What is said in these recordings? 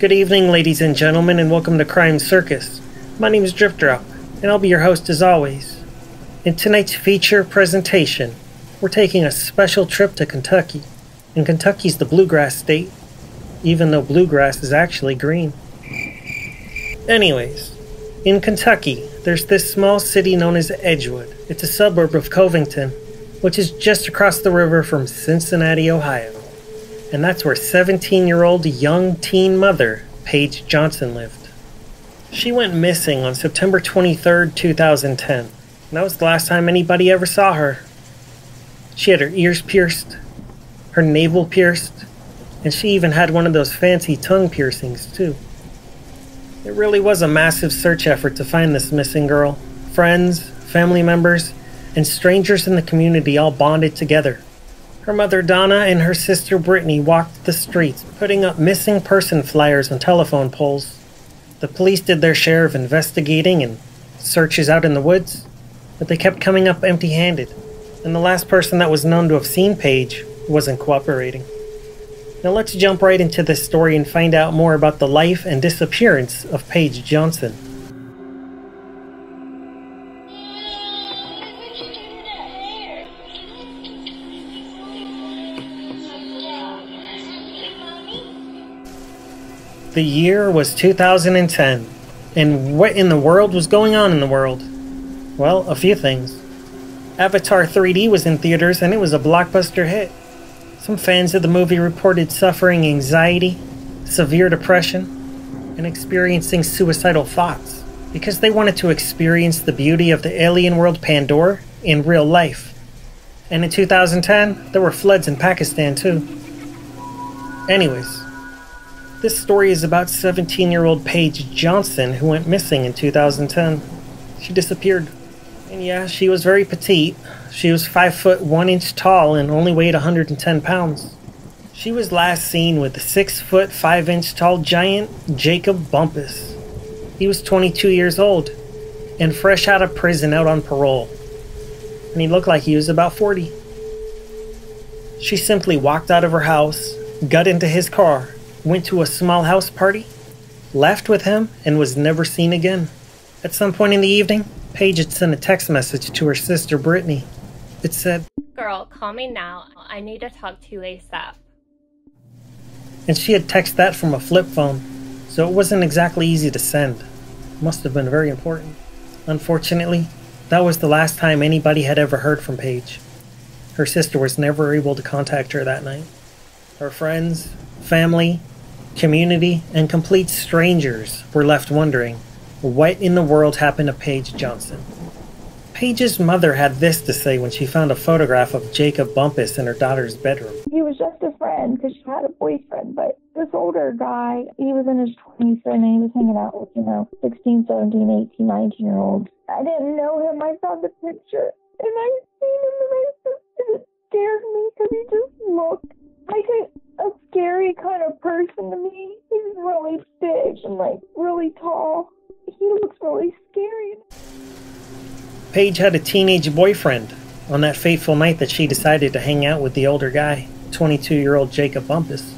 Good evening, ladies and gentlemen, and welcome to Crime Circus. My name is Drip Drop, and I'll be your host as always. In tonight's feature presentation, we're taking a special trip to Kentucky. And Kentucky's the bluegrass state, even though bluegrass is actually green. Anyways, in Kentucky, there's this small city known as Edgewood. It's a suburb of Covington, which is just across the river from Cincinnati, Ohio. And that's where 17-year-old young teen mother, Paige Johnson, lived. She went missing on September 23rd, 2010. And that was the last time anybody ever saw her. She had her ears pierced, her navel pierced, and she even had one of those fancy tongue piercings too. It really was a massive search effort to find this missing girl. Friends, family members, and strangers in the community all bonded together. Her mother Donna and her sister Brittany walked the streets, putting up missing person flyers on telephone poles. The police did their share of investigating and searches out in the woods, but they kept coming up empty-handed, and the last person that was known to have seen Paige wasn't cooperating. Now let's jump right into this story and find out more about the life and disappearance of Paige Johnson. The year was 2010, and what in the world was going on in the world? Well, a few things. Avatar 3D was in theaters and it was a blockbuster hit. Some fans of the movie reported suffering anxiety, severe depression, and experiencing suicidal thoughts because they wanted to experience the beauty of the alien world Pandora in real life. And in 2010, there were floods in Pakistan too. Anyways, this story is about 17-year-old Paige Johnson who went missing in 2010. She disappeared. And yeah, she was very petite. She was 5 foot 1 inch tall and only weighed 110 pounds. She was last seen with the 6 foot 5 inch tall giant Jacob Bumpass. He was 22 years old and fresh out of prison out on parole. And he looked like he was about 40. She simply walked out of her house, got into his car, went to a small house party, left with him, and was never seen again. At some point in the evening, Paige had sent a text message to her sister Brittany. It said, "Girl, call me now. I need to talk to you ASAP." And she had texted that from a flip phone, so it wasn't exactly easy to send. Must have been very important. Unfortunately, that was the last time anybody had ever heard from Paige. Her sister was never able to contact her that night. Her friends, family, community, and complete strangers were left wondering, what in the world happened to Paige Johnson? Paige's mother had this to say when she found a photograph of Jacob Bumpass in her daughter's bedroom. He was just a friend because she had a boyfriend, but this older guy, he was in his 20s and he was hanging out with, 16, 17, 18, 19-year-olds. I didn't know him. I saw the picture and I seen him and it scared me because he just looked like a scary kind of person to me. He's really big and really tall. He looks really scary. Paige had a teenage boyfriend on that fateful night that she decided to hang out with the older guy, 22-year-old Jacob Bumpass.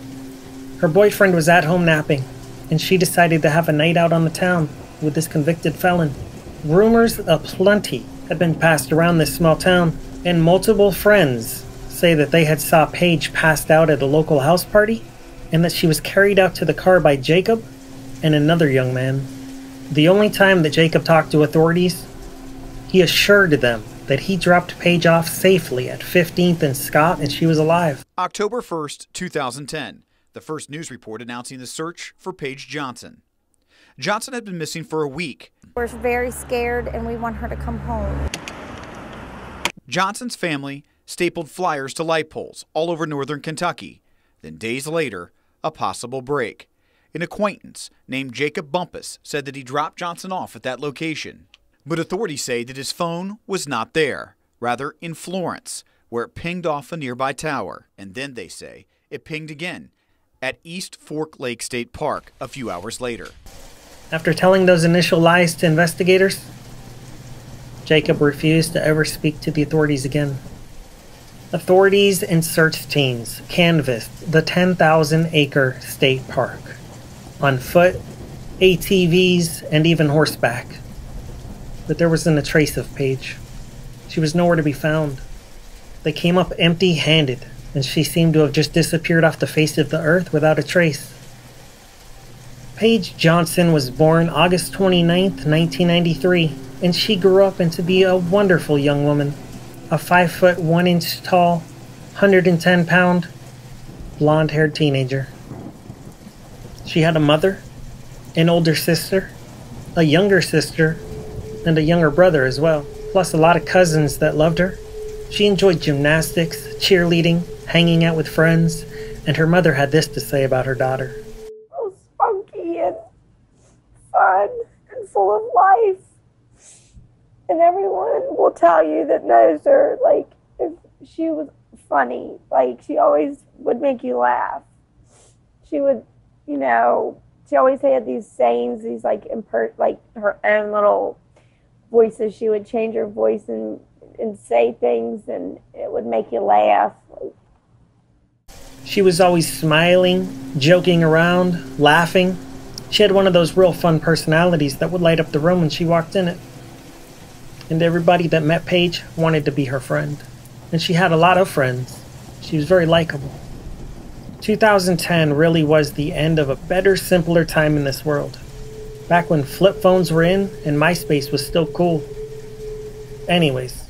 Her boyfriend was at home napping, and she decided to have a night out on the town with this convicted felon. Rumors aplenty had been passed around this small town, and multiple friends say that they had saw Paige passed out at a local house party, and that she was carried out to the car by Jacob and another young man. The only time that Jacob talked to authorities, he assured them that he dropped Paige off safely at 15th and Scott and she was alive. October 1st, 2010, the first news report announcing the search for Paige Johnson. Johnson had been missing for a week. We're very scared and we want her to come home. Johnson's family stapled flyers to light poles all over northern Kentucky. Then days later, a possible break. An acquaintance named Jacob Bumpass said that he dropped Johnson off at that location. But authorities say that his phone was not there, rather in Florence, where it pinged off a nearby tower. And then they say it pinged again at East Fork Lake State Park a few hours later. After telling those initial lies to investigators, Jacob refused to ever speak to the authorities again. Authorities and search teams canvassed the 10,000-acre state park. on foot, ATVs, and even horseback. But there wasn't a trace of Paige. She was nowhere to be found. They came up empty-handed, and she seemed to have just disappeared off the face of the earth without a trace. Paige Johnson was born August 29th, 1993, and she grew up into be a wonderful young woman. A 5 foot 1 inch tall, 110-pound, blonde-haired teenager. She had a mother, an older sister, a younger sister, and a younger brother as well, plus a lot of cousins that loved her. She enjoyed gymnastics, cheerleading, hanging out with friends, and her mother had this to say about her daughter. So spunky and fun and full of life. And everyone will tell you that knows her, like, if she was funny. Like, she always would make you laugh. She would, you know, she always had these sayings, these, like, like her own little voices. She would change her voice and say things, and it would make you laugh. She was always smiling, joking around, laughing. She had one of those real fun personalities that would light up the room when she walked in it. And everybody that met Paige wanted to be her friend. And she had a lot of friends. She was very likable. 2010 really was the end of a better, simpler time in this world. Back when flip phones were in and MySpace was still cool. Anyways,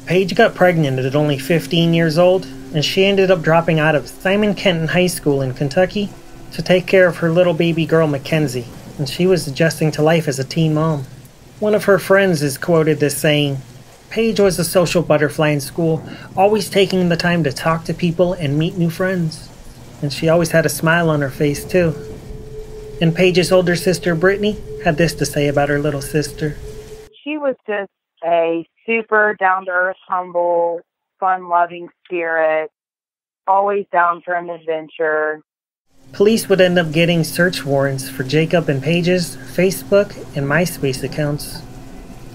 Paige got pregnant at only 15 years old, and she ended up dropping out of Simon Kenton High School in Kentucky to take care of her little baby girl Mackenzie, and she was adjusting to life as a teen mom. One of her friends is quoted as saying, "Paige was a social butterfly in school, always taking the time to talk to people and meet new friends. And she always had a smile on her face too." And Paige's older sister Brittany had this to say about her little sister. She was just a super down-to-earth, humble, fun-loving spirit, always down for an adventure. Police would end up getting search warrants for Jacob and Paige's Facebook and MySpace accounts.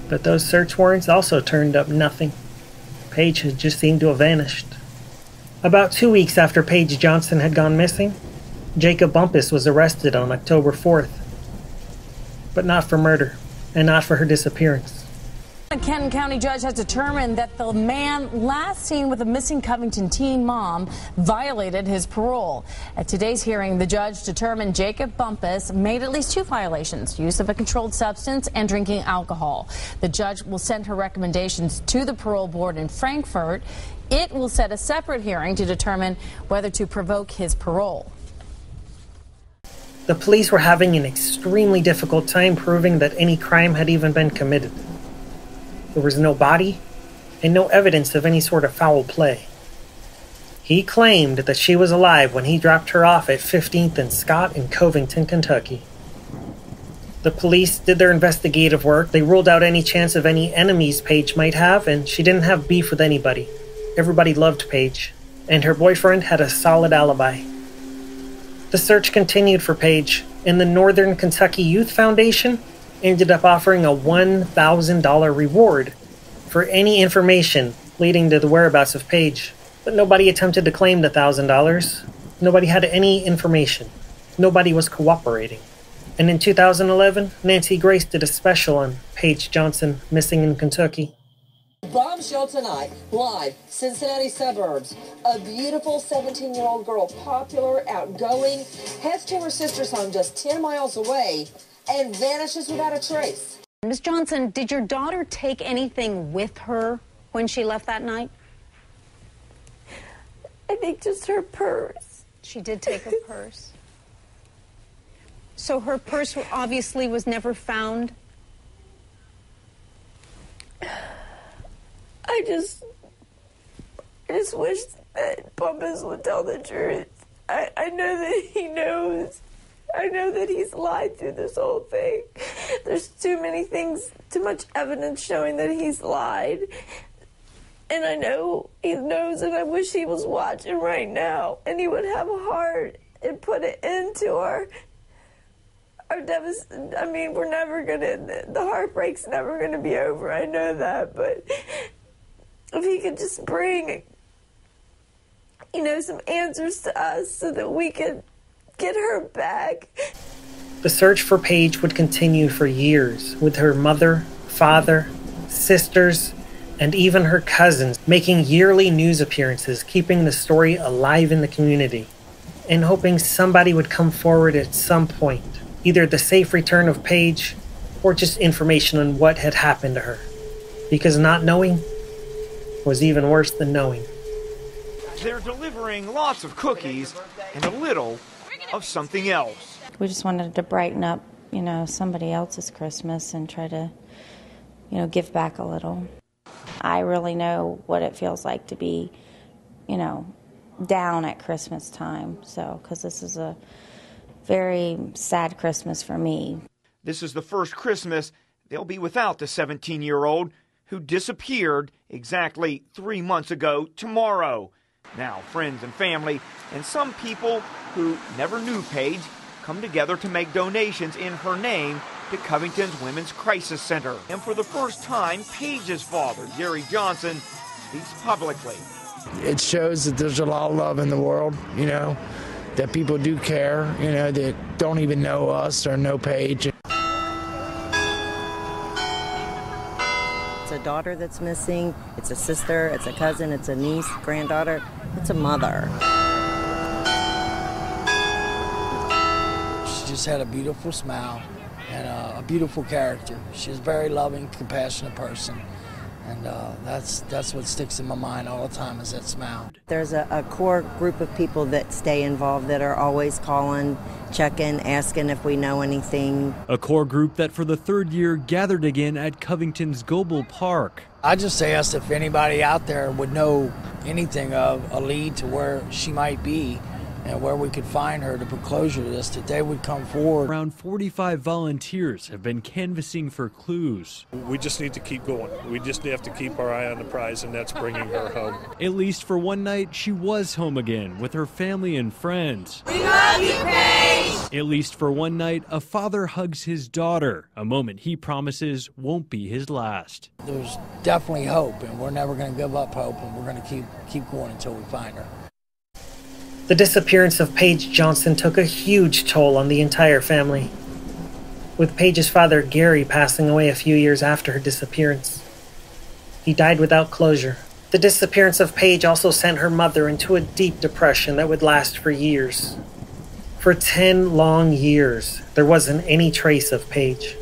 But those search warrants also turned up nothing. Paige had just seemed to have vanished. About 2 weeks after Paige Johnson had gone missing, Jacob Bumpass was arrested on October 4th. But not for murder, and not for her disappearance. A Kenton County judge has determined that the man last seen with a missing Covington teen mom violated his parole. At today's hearing, the judge determined Jacob Bumpass made at least 2 violations: use of a controlled substance and drinking alcohol. The judge will send her recommendations to the parole board in Frankfort. It will set a separate hearing to determine whether to provoke his parole. The police were having an extremely difficult time proving that any crime had even been committed. There was no body, and no evidence of any sort of foul play. He claimed that she was alive when he dropped her off at 15th and Scott in Covington, Kentucky. The police did their investigative work. They ruled out any chance of any enemies Paige might have, and she didn't have beef with anybody. Everybody loved Paige, and her boyfriend had a solid alibi. The search continued for Paige, and the Northern Kentucky Youth Foundation ended up offering a $1,000 reward for any information leading to the whereabouts of Paige. But nobody attempted to claim the $1,000. Nobody had any information. Nobody was cooperating. And in 2011, Nancy Grace did a special on Paige Johnson missing in Kentucky. Bombshell tonight, live, Cincinnati suburbs. A beautiful 17-year-old girl, popular, outgoing, heads to her sister's home just 10 miles away and vanishes without a trace. Ms. Johnson, did your daughter take anything with her when she left that night? I think just her purse. She did take her purse. So her purse obviously was never found? I just wish that Bumpass would tell the truth. I know that he knows. I know that he's lied through this whole thing. There's too many things, too much evidence showing that he's lied. And I know he knows, and I wish he was watching right now. And he would have a heart and put it into our devastation. I mean, we're never gonna, the heartbreak's never gonna be over. I know that, but if he could just bring, some answers to us so that we could get her back. The search for Paige would continue for years, with her mother, father, sisters, and even her cousins making yearly news appearances, keeping the story alive in the community, and hoping somebody would come forward at some point, either the safe return of Paige or just information on what had happened to her. Because not knowing was even worse than knowing. They're delivering lots of cookies and a little of something else. We just wanted to brighten up, somebody else's Christmas and try to, give back a little. I really know what it feels like to be, down at Christmas time. So, because this is a very sad Christmas for me. This is the first Christmas they'll be without the 17-year-old who disappeared exactly 3 months ago tomorrow. Now, friends and family and some people who never knew Paige come together to make donations in her name to Covington's Women's Crisis Center. And for the first time, Paige's father, Gary Johnson, speaks publicly. It shows that there's a lot of love in the world, that people do care, that don't even know us or know Paige. It's a daughter that's missing, it's a sister, it's a cousin, it's a niece, granddaughter, it's a mother. She just had a beautiful smile and a beautiful character. She's a very loving, compassionate person. And that's what sticks in my mind all the time is that smile. There's a core group of people that stay involved that are always calling, checking, asking if we know anything. A core group that for the third year gathered again at Covington's Goble Park. I just asked if anybody out there would know anything of a lead to where she might be and where we could find her to put closure to this, that they would come forward. Around 45 volunteers have been canvassing for clues. We just need to keep going. We just have to keep our eye on the prize, and that's bringing her home. At least for one night, she was home again with her family and friends. We love you, Paige! At least for one night, a father hugs his daughter, a moment he promises won't be his last. There's definitely hope, and we're never going to give up hope, and we're going to keep going until we find her. The disappearance of Paige Johnson took a huge toll on the entire family, with Paige's father Gary passing away a few years after her disappearance. He died without closure. The disappearance of Paige also sent her mother into a deep depression that would last for years. For 10 long years, there wasn't any trace of Paige.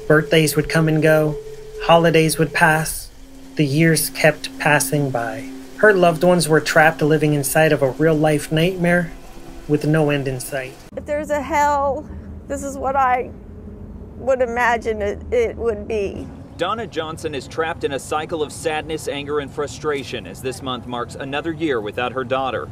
Birthdays would come and go, holidays would pass, the years kept passing by. Her loved ones were trapped living inside of a real-life nightmare with no end in sight. If there's a hell, this is what I would imagine it would be. Donna Johnson is trapped in a cycle of sadness, anger, and frustration as this month marks another year without her daughter.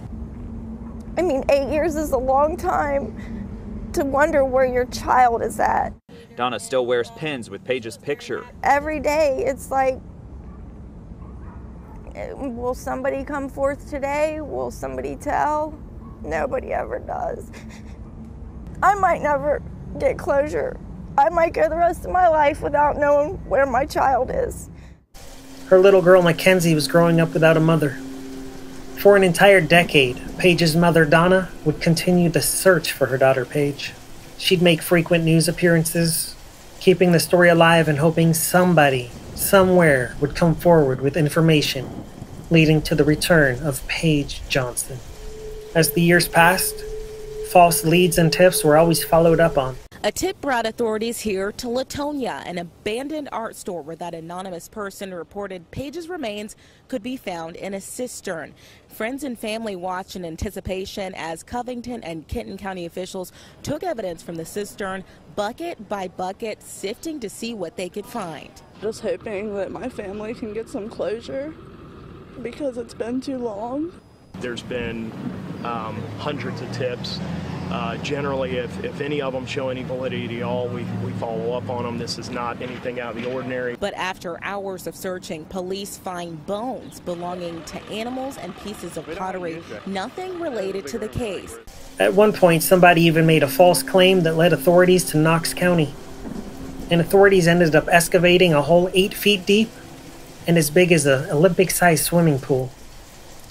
I mean, 8 years is a long time to wonder where your child is at. Donna still wears pins with Paige's picture. Every day, it's like, will somebody come forth today? Will somebody tell? Nobody ever does. I might never get closure. I might go the rest of my life without knowing where my child is. Her little girl Mackenzie was growing up without a mother. For an entire decade, Paige's mother Donna would continue the search for her daughter Paige. She'd make frequent news appearances, keeping the story alive and hoping somebody, somewhere, would come forward with information leading to the return of Paige Johnson. As the years passed, false leads and tips were always followed up on. A tip brought authorities here to Latonia, an abandoned art store where that anonymous person reported Paige's remains could be found in a cistern. Friends and family watched in anticipation as Covington and Kenton County officials took evidence from the cistern bucket by bucket, sifting to see what they could find. Just hoping that my family can get some closure because it's been too long. There's been hundreds of tips. Generally, if any of them show any validity at all, we follow up on them. This is not anything out of the ordinary. But after hours of searching, police find bones belonging to animals and pieces of pottery, nothing related to the case. At one point, somebody even made a false claim that led authorities to Knox County. And authorities ended up excavating a hole 8 feet deep and as big as an Olympic-sized swimming pool.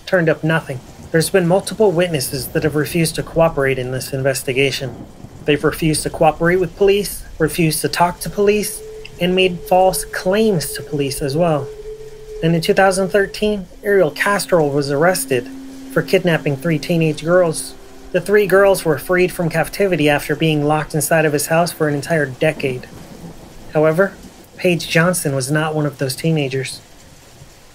Turned up nothing. There's been multiple witnesses that have refused to cooperate in this investigation. They've refused to cooperate with police, refused to talk to police, and made false claims to police as well. And in 2013, Ariel Castro was arrested for kidnapping 3 teenage girls. The 3 girls were freed from captivity after being locked inside of his house for an entire decade. However, Paige Johnson was not one of those teenagers.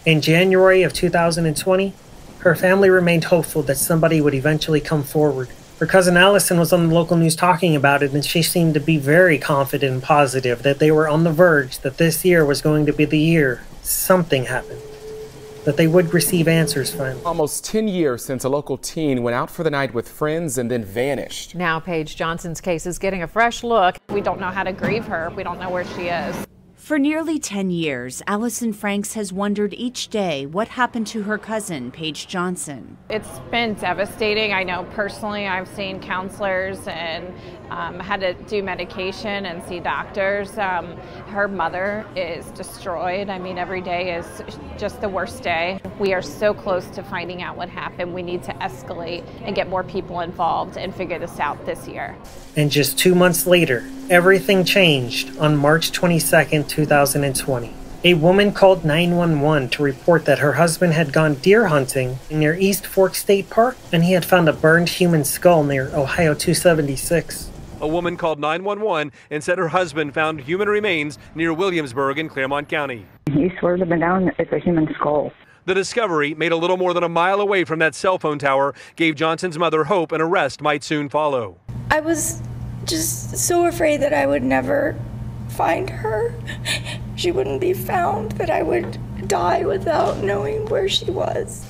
In January of 2020, her family remained hopeful that somebody would eventually come forward. Her cousin Allison was on the local news talking about it, and she seemed to be very confident and positive that they were on the verge, that this year was going to be the year something happened, that they would receive answers finally. Almost 10 years since a local teen went out for the night with friends and then vanished. Now Paige Johnson's case is getting a fresh look. We don't know how to grieve her. We don't know where she is. For nearly 10 years, Allison Franks has wondered each day what happened to her cousin, Paige Johnson. It's been devastating. I know personally I've seen counselors and had to do medication and see doctors. Her mother is destroyed. I mean, every day is just the worst day. We are so close to finding out what happened. We need to escalate and get more people involved and figure this out this year. And just 2 months later, everything changed on March 22nd, 2020. A woman called 911 to report that her husband had gone deer hunting near East Fork State Park, and he had found a burned human skull near Ohio 276. A woman called 911 and said her husband found human remains near Williamsburg in Claremont County. He swears up and down it's a human skull. The discovery, made a little more than a mile away from that cell phone tower, gave Johnson's mother hope an arrest might soon follow. I was just so afraid that I would never find her. She wouldn't be found, that I would die without knowing where she was.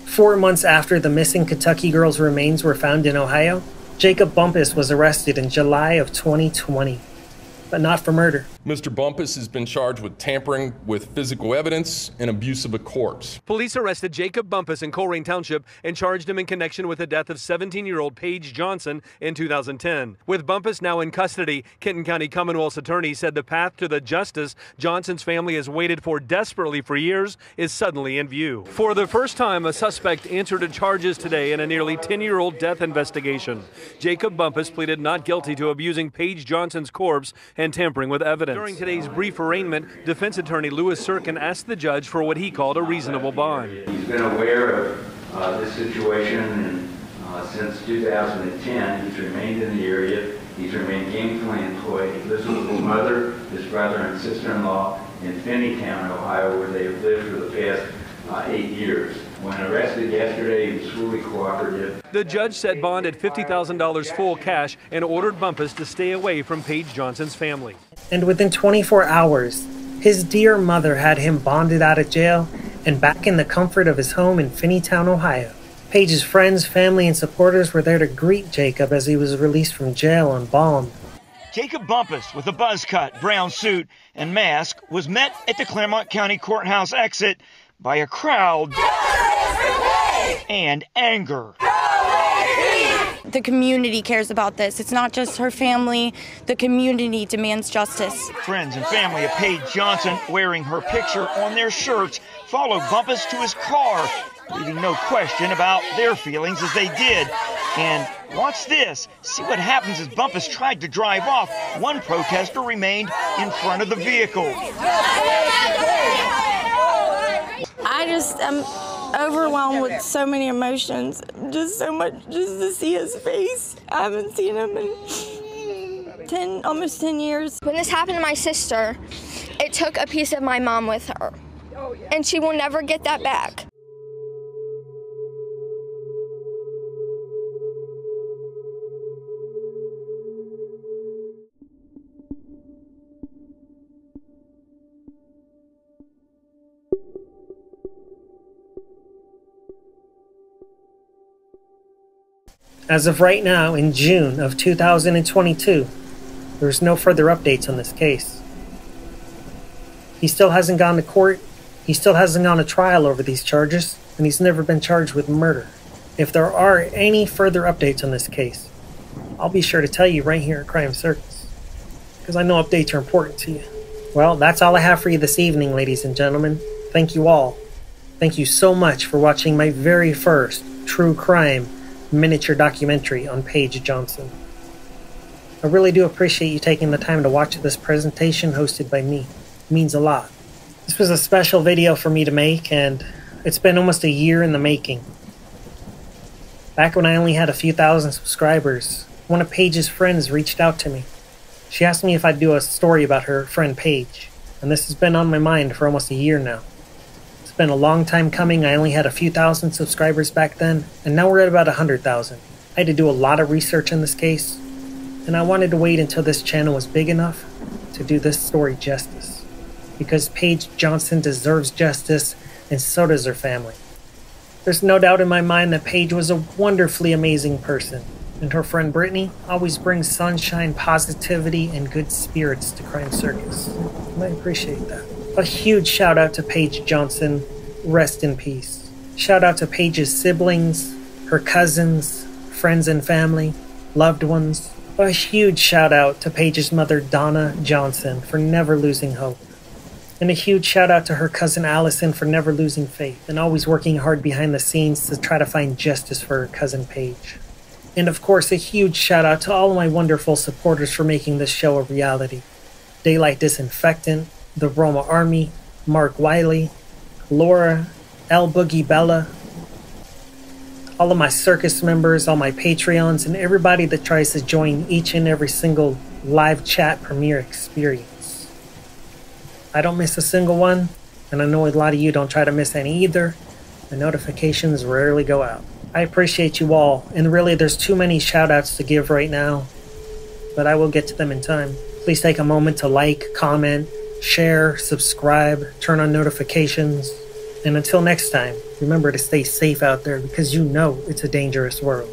4 months after the missing Kentucky girl's remains were found in Ohio, Jacob Bumpass was arrested in July of 2020, but not for murder. Mr. Bumpass has been charged with tampering with physical evidence and abuse of a corpse. Police arrested Jacob Bumpass in Colerain Township and charged him in connection with the death of 17-year-old Paige Johnson in 2010. With Bumpass now in custody, Kenton County Commonwealth's attorney said the path to the justice Johnson's family has waited for desperately for years is suddenly in view. For the first time, a suspect answered to charges today in a nearly 10-year-old death investigation. Jacob Bumpass pleaded not guilty to abusing Paige Johnson's corpse and tampering with evidence. During today's brief arraignment, defense attorney Louis Sirkin asked the judge for what he called a reasonable bond. He's been aware of this situation and since 2010. He's remained in the area. He's remained gainfully employed. He lives with his mother, his brother, and sister-in-law in Finneytown, Ohio, where they have lived for the past 8 years. When arrested yesterday, he was fully cooperative. The judge set bond at $50,000 full cash and ordered Bumpass to stay away from Paige Johnson's family. And within 24 hours, his dear mother had him bonded out of jail and back in the comfort of his home in Finneytown, Ohio. Paige's friends, family, and supporters were there to greet Jacob as he was released from jail on bond. Jacob Bumpass, with a buzz cut, brown suit, and mask, was met at the Claremont County Courthouse exit by a crowd and anger. The community cares about this. It's not just her family. The community demands justice. Friends and family of Paige Johnson, wearing her picture on their shirts, followed Bumpass to his car, leaving no question about their feelings as they did. And watch this. See what happens as Bumpass tried to drive off. One protester remained in front of the vehicle. I just am overwhelmed with so many emotions. Just so much, just to see his face. I haven't seen him in almost 10 years. When this happened to my sister, it took a piece of my mom with her. And she will never get that back. As of right now, in June of 2022, there's no further updates on this case. He still hasn't gone to court, he still hasn't gone to trial over these charges, and he's never been charged with murder. If there are any further updates on this case, I'll be sure to tell you right here at Crime Circus, because I know updates are important to you. Well, that's all I have for you this evening, ladies and gentlemen. Thank you all. Thank you so much for watching my very first true crime miniature documentary on Paige Johnson. I really do appreciate you taking the time to watch this presentation hosted by me. It means a lot. This was a special video for me to make, and it's been almost a year in the making. Back when I only had a few thousand subscribers, one of Paige's friends reached out to me. She asked me if I'd do a story about her friend Paige, and this has been on my mind for almost a year now. It's been a long time coming. I only had a few thousand subscribers back then, and now we're at about 100,000. I had to do a lot of research in this case, and I wanted to wait until this channel was big enough to do this story justice. Because Paige Johnson deserves justice, and so does her family. There's no doubt in my mind that Paige was a wonderfully amazing person, and her friend Brittany always brings sunshine, positivity, and good spirits to Crime Circus. And I appreciate that. A huge shout out to Paige Johnson. Rest in peace. Shout out to Paige's siblings, her cousins, friends and family, loved ones. A huge shout out to Paige's mother, Donna Johnson, for never losing hope. And a huge shout out to her cousin Allison for never losing faith and always working hard behind the scenes to try to find justice for her cousin Paige. And of course, a huge shout out to all of my wonderful supporters for making this show a reality. Daylight Disinfectant, the Roma Army, Mark Wiley, Laura, L Boogie Bella, all of my circus members, all my Patreons, and everybody that tries to join each and every single live chat premiere experience. I don't miss a single one, and I know a lot of you don't try to miss any either. The notifications rarely go out. I appreciate you all, and really there's too many shout-outs to give right now, but I will get to them in time. Please take a moment to like, comment, share, subscribe, turn on notifications, and until next time, remember to stay safe out there because you know it's a dangerous world.